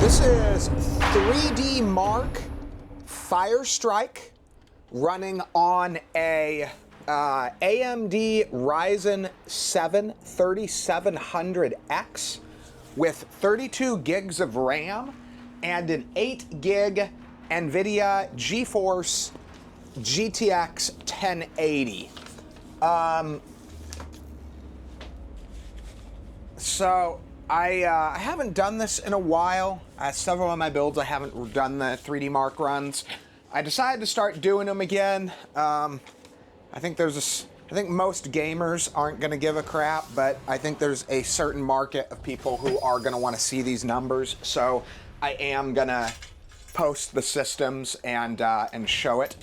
This is 3D Mark Firestrike running on a AMD Ryzen 7 3700X with 32 gigs of RAM and an 8 gig NVIDIA Geforce GTX 1080. So I haven't done this in a while. Several of my builds I haven't done the 3D Mark runs. I decided to start doing them again. I think most gamers aren't going to give a crap, but I think there's a certain market of people who are going to want to see these numbers. So I am going to post the systems and show it.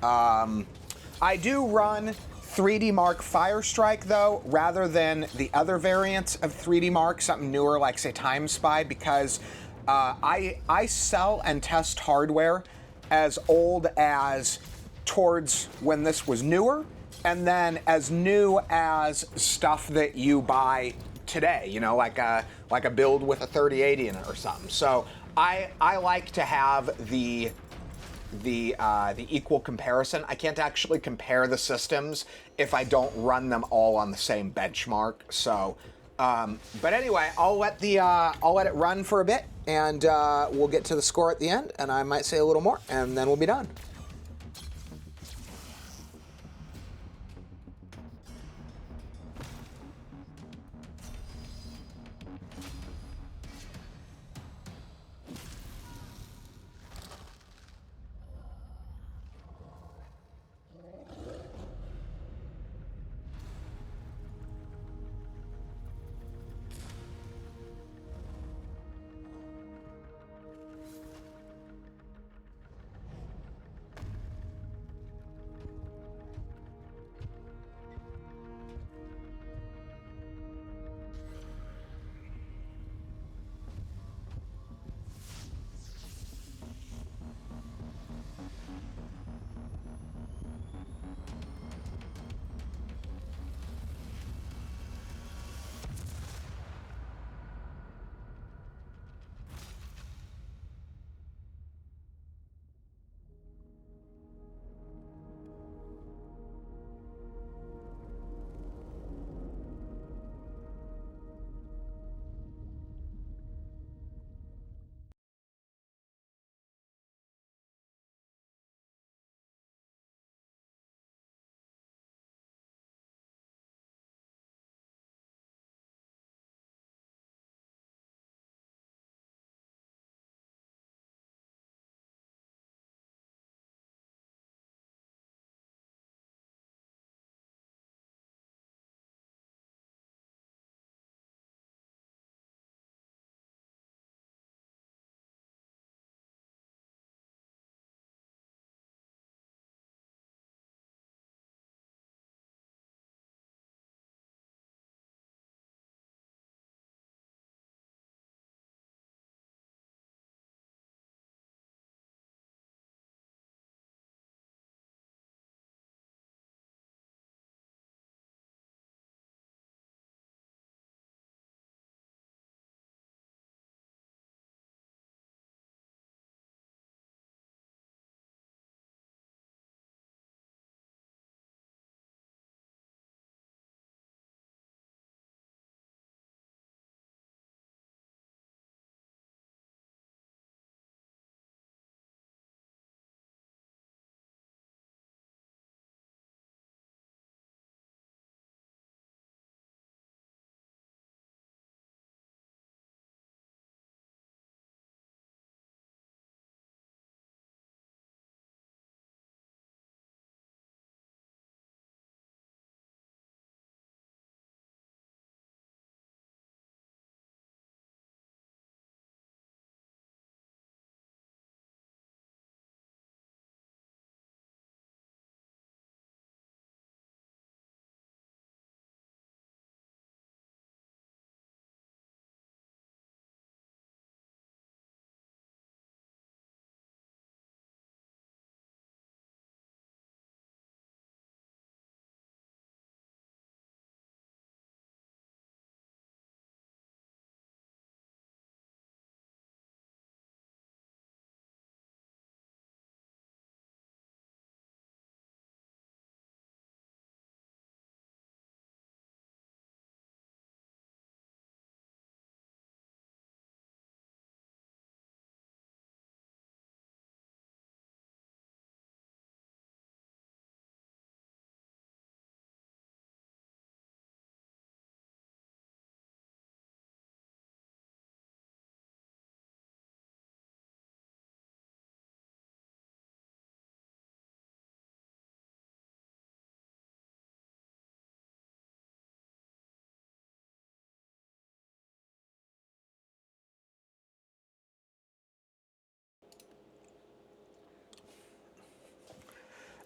I do run 3D Mark Firestrike though, rather than the other variants of 3D Mark, something newer like say Time Spy, because I sell and test hardware as old as towards when this was newer, and then as new as stuff that you buy today, you know, like a build with a 3080 in it or something. So I like to have the equal comparison. I can't actually compare the systems if I don't run them all on the same benchmark. So, but anyway, I'll let it run for a bit, and we'll get to the score at the end, and I might say a little more, and then we'll be done.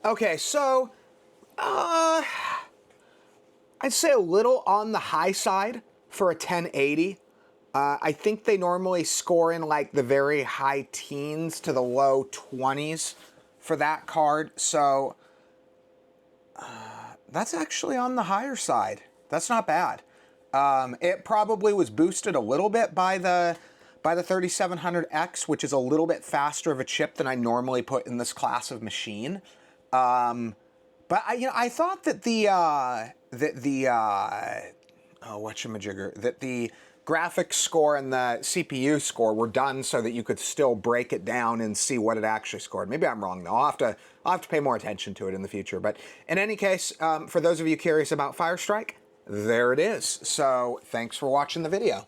Okay, so I'd say a little on the high side for a 1080. I think they normally score in like the very high teens to the low 20s for that card. So that's actually on the higher side. That's not bad. It probably was boosted a little bit by the 3700X, which is a little bit faster of a chip than I normally put in this class of machine. But I thought that the graphics score and the CPU score were done so that you could still break it down and see what it actually scored. Maybe I'm wrong though. I'll have to pay more attention to it in the future. But in any case, for those of you curious about Firestrike, there it is. So thanks for watching the video.